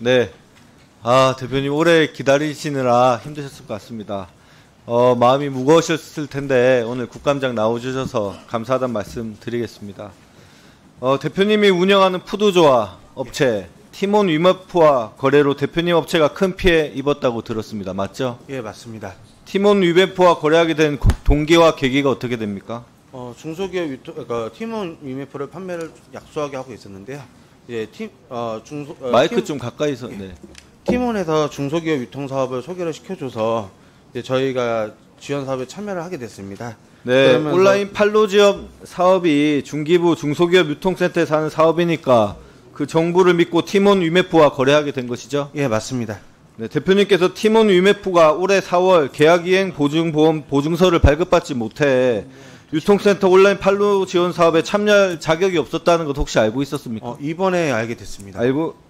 네. 대표님 오래 기다리시느라 힘드셨을 것 같습니다. 마음이 무거우셨을 텐데 오늘 국감장 나와주셔서 감사하다는 말씀 드리겠습니다. 대표님이 운영하는 푸드조아 업체 티몬 위메프와 거래로 대표님 업체가 큰 피해 입었다고 들었습니다. 맞죠? 예, 맞습니다. 티몬 위메프와 거래하게 된 동기와 계기가 어떻게 됩니까? 중소기업 티몬 위메프를 판매를 약소하게 하고 있었는데요. 예, 마이크 좀 가까이서. 네. 티몬에서 중소기업 유통 사업을 소개를 시켜줘서 이제 저희가 지원 사업에 참여를 하게 됐습니다. 네, 온라인 판로 지원 사업이 중기부 중소기업 유통센터에서 하는 사업이니까 그 정보를 믿고 티몬 위메프와 거래하게 된 것이죠? 예, 맞습니다. 네, 대표님께서 티몬 위메프가 올해 4월 계약이행 보증보험 보증서를 발급받지 못해 유통센터 온라인 판로 지원 사업에 참여할 자격이 없었다는 것 혹시 알고 있었습니까? 이번에 알게 됐습니다.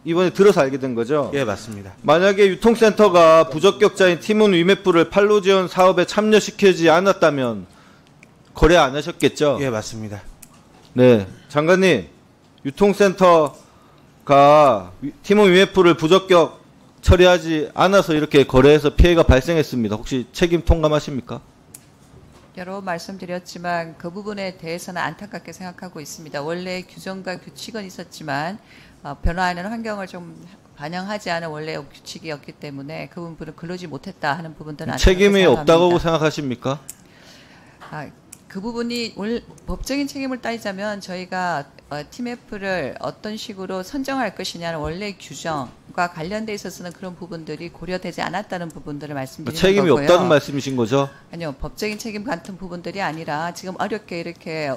이번에 들어서 알게 된 거죠? 예, 맞습니다. 만약에 유통센터가 부적격자인 티몬 위메프를 판로 지원 사업에 참여시키지 않았다면 거래 안 하셨겠죠? 예, 맞습니다. 네, 장관님, 유통센터가 티몬 위메프를 부적격 처리하지 않아서 이렇게 거래해서 피해가 발생했습니다. 혹시 책임 통감하십니까? 여러 번 말씀드렸지만 그 부분에 대해서는 안타깝게 생각하고 있습니다. 원래 규정과 규칙은 있었지만 변화하는 환경을 좀 반영하지 않은 원래 규칙이었기 때문에 그 부분을 그러지 못했다 하는 부분들은 책임이 생각합니다. 없다고 생각하십니까? 그 부분이 법적인 책임을 따지자면 저희가 TMF를 어떤 식으로 선정할 것이냐는 원래 규정과 관련돼 있어서는 그런 부분들이 고려되지 않았다는 부분들을 말씀드리는 책임이 거고요. 없다는 말씀이신 거죠? 아니요, 법적인 책임 같은 부분들이 아니라 지금 어렵게 이렇게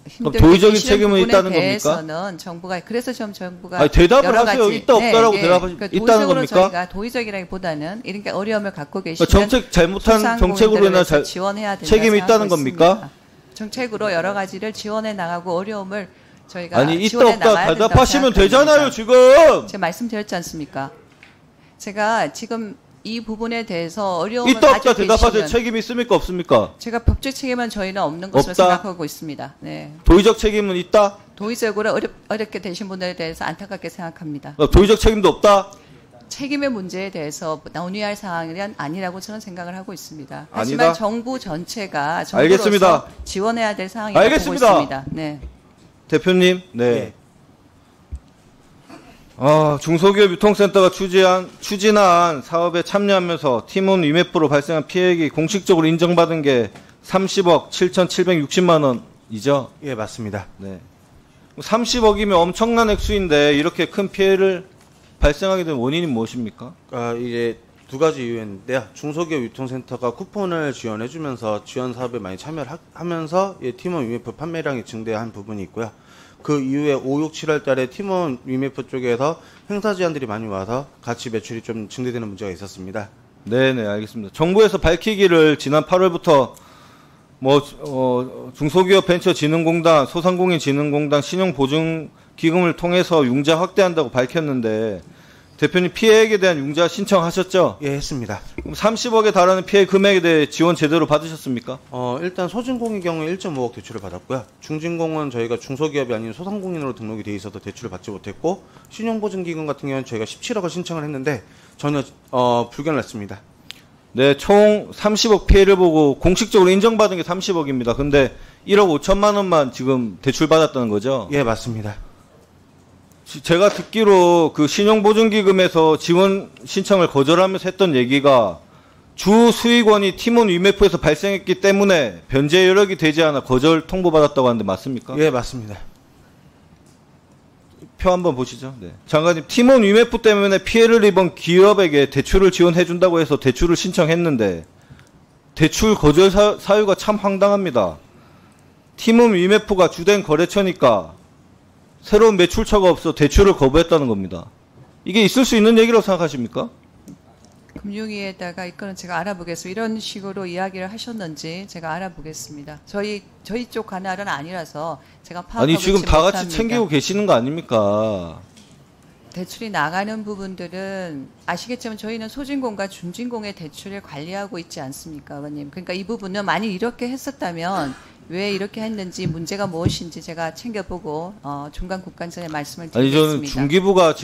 힘들게 도의적인 책임은 있다는 대해서는 겁니까? 정부가 그래서 좀 정부가 대답을 여러 하세요. 가지, 있다 없다라고 그러니까 있다는 겁니까? 저희가 도의적이라기보다는 이렇게 어려움을 갖고 계시는 정책 잘못한 정책으로 인한 지원해야 된다 책임이 있다는 겁니까? 정책으로 여러 가지를 지원해 나가고 어려움을 저희가 있다 지원해 없다 나가야 된다고 대답하시면 되잖아요. 생각합니다. 지금 제가 말씀드렸지 않습니까? 제가 지금 이 부분에 대해서 어려움을 있다 없다 가지고 대답하세요. 계시면 책임 있습니까 없습니까? 제가 법적 책임은 저희는 없는 것으로 없다? 생각하고 있습니다. 네. 도의적 책임은 있다? 도의적으로 어렵게 되신 분들에 대해서 안타깝게 생각합니다. 도의적 책임도 없다? 책임의 문제에 대해서 논의할 사항은 아니라고 저는 생각을 하고 있습니다. 아니다? 하지만 정부 전체가 정부로서 알겠습니다. 지원해야 될 사항이라고 알겠습니다. 보고 있습니다. 네. 대표님, 네. 중소기업 유통센터가 추진한 사업에 참여하면서 티몬 위메프로 발생한 피해액이 공식적으로 인정받은 게 30억 7,760만 원이죠? 예, 맞습니다. 네. 30억이면 엄청난 액수인데 이렇게 큰 피해를 발생하게 된 원인이 무엇입니까? 이제 두 가지 이유였는데요. 중소기업 유통센터가 쿠폰을 지원해주면서 지원 사업에 많이 참여를 하면서 티몬 위메프 판매량이 증대한 부분이 있고요. 그 이후에 5, 6, 7월 달에 티몬 위메프 쪽에서 행사 제안들이 많이 와서 같이 매출이 좀 증대되는 문제가 있었습니다. 네네, 알겠습니다. 정부에서 밝히기를 지난 8월부터 중소기업 벤처진흥공단, 소상공인진흥공단 신용보증기금을 통해서 융자 확대한다고 밝혔는데 대표님 피해액에 대한 융자 신청하셨죠? 예, 했습니다. 그럼 30억에 달하는 피해 금액에 대해 지원 제대로 받으셨습니까? 일단 소진공의 경우에 1.5억 대출을 받았고요. 중진공은 저희가 중소기업이 아닌 소상공인으로 등록이 돼 있어서 대출을 받지 못했고, 신용보증기금 같은 경우는 저희가 17억을 신청을 했는데 전혀 불가능을 했습니다. 네, 총 30억 피해를 보고 공식적으로 인정받은 게 30억입니다. 근데 1억 5천만 원만 지금 대출받았다는 거죠? 예, 맞습니다. 제가 듣기로 그 신용보증기금에서 지원 신청을 거절하면서 했던 얘기가 주 수익원이 티몬 위메프에서 발생했기 때문에 변제 여력이 되지 않아 거절 통보받았다고 하는데 맞습니까? 예, 맞습니다. 표 한번 보시죠. 네. 장관님, 티몬 위메프 때문에 피해를 입은 기업에게 대출을 지원해준다고 해서 대출을 신청했는데 대출 거절 사유가 참 황당합니다. 티몬 위메프가 주된 거래처니까 새로운 매출처가 없어 대출을 거부했다는 겁니다. 이게 있을 수 있는 얘기라고 생각하십니까? 금융위에다가 이거는 제가 알아보겠습니다. 이런 식으로 이야기를 하셨는지 제가 알아보겠습니다. 저희 쪽 관할은 아니라서 제가 파악하고 아니 지금 다 같이 못합니다. 챙기고 계시는 거 아닙니까? 대출이 나가는 부분들은 아시겠지만 저희는 소진공과 중진공의 대출을 관리하고 있지 않습니까, 의원님? 그러니까 이 부분은 만약 이렇게 했었다면 왜 이렇게 했는지 문제가 무엇인지 제가 챙겨보고 중간 국감 전에 말씀을 아니 저는 드리겠습니다.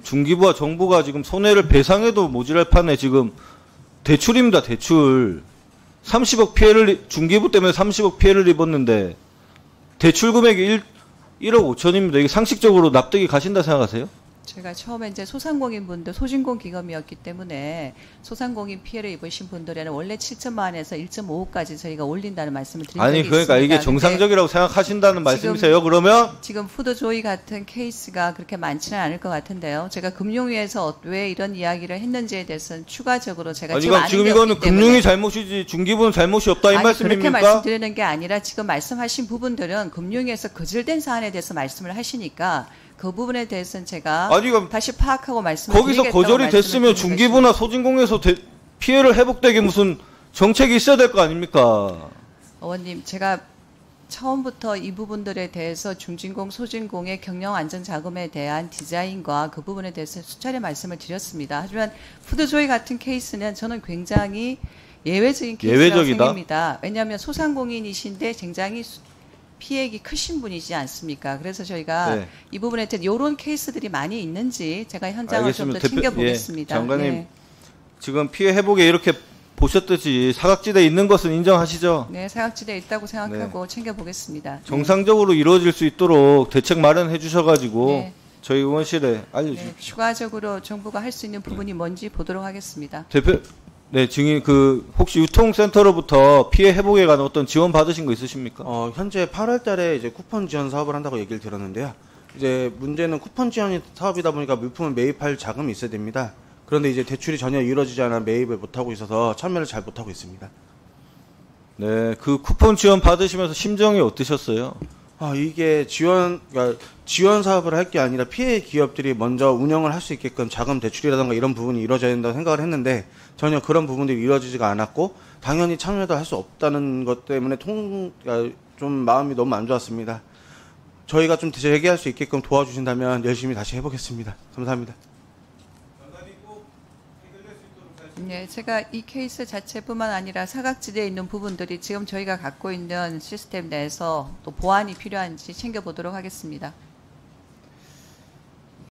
중기부와 정부가 지금 손해를 배상해도 모자랄 판에 지금 대출입니다. 대출. 30억 중기부 때문에 30억 피해를 입었는데 대출 금액이 1억 5천입니다. 이게 상식적으로 납득이 가신다 생각하세요? 제가 처음에 이제 소상공인 분들 소진공 기금이었기 때문에 소상공인 피해를 입으신 분들에는 원래 7천만 원에서 1.5억까지 저희가 올린다는 말씀을 드린 적이 아니 있습니다. 그러니까 이게 정상적이라고 생각하신다는 말씀이세요? 그러면 지금 푸드조이 같은 케이스가 그렇게 많지는 않을 것 같은데요. 제가 금융위에서 왜 이런 이야기를 했는지에 대해서는 추가적으로 제가 지금 이거는 금융이 잘못이지 중기부는 잘못이 없다 이 아니, 말씀입니까? 그렇게 말씀드리는 게 아니라 지금 말씀하신 부분들은 금융위에서 거절된 사안에 대해서 말씀을 하시니까 그 부분에 대해서는 제가 다시 파악하고 말씀을 거기서 거절이 됐으면 중기부나 소진공에서 피해를 회복되게 무슨 정책이 있어야 될 거 아닙니까? 의원님, 제가 처음부터 이 부분들에 대해서 중진공, 소진공의 경영안전자금에 대한 디자인과 그 부분에 대해서 수차례 말씀을 드렸습니다. 하지만 푸드조이 같은 케이스는 저는 굉장히 예외적인 케이스라고 생각합니다. 왜냐하면 소상공인이신데 굉장히 피해액이 크신 분이지 않습니까? 그래서 저희가 이 부분에 대해 이런 케이스들이 많이 있는지 제가 현장을 좀 더 챙겨보겠습니다. 장관님, 지금 피해 회복에 이렇게 보셨듯이 사각지대에 있는 것은 인정하시죠? 네, 사각지대에 있다고 생각하고 챙겨보겠습니다. 정상적으로 이루어질 수 있도록 대책 마련해 주셔가지고 저희 의원실에 알려주십시오. 추가적으로 정부가 할 수 있는 부분이 뭔지 보도록 하겠습니다. 증인 혹시 유통센터로부터 피해 회복에 관한 어떤 지원 받으신 거 있으십니까? 현재 8월달에 이제 쿠폰 지원 사업을 한다고 얘기를 들었는데요. 이제 문제는 쿠폰 지원 사업이다 보니까 물품을 매입할 자금이 있어야 됩니다. 그런데 이제 대출이 전혀 이루어지지 않아 매입을 못하고 있어서 참여를 잘 못하고 있습니다. 네, 그 쿠폰 지원 받으시면서 심정이 어떠셨어요? 이게 그러니까 지원 사업을 할 게 아니라 피해 기업들이 먼저 운영을 할 수 있게끔 자금 대출이라든가 이런 부분이 이루어져야 된다고 생각을 했는데 전혀 그런 부분들이 이루어지지가 않았고 당연히 참여도 할 수 없다는 것 때문에 그러니까 좀 마음이 너무 안 좋았습니다. 저희가 좀 재개할 수 있게끔 도와주신다면 열심히 다시 해보겠습니다. 감사합니다. 네, 제가 이 케이스 자체뿐만 아니라 사각지대에 있는 부분들이 지금 저희가 갖고 있는 시스템 내에서 또 보완이 필요한지 챙겨보도록 하겠습니다.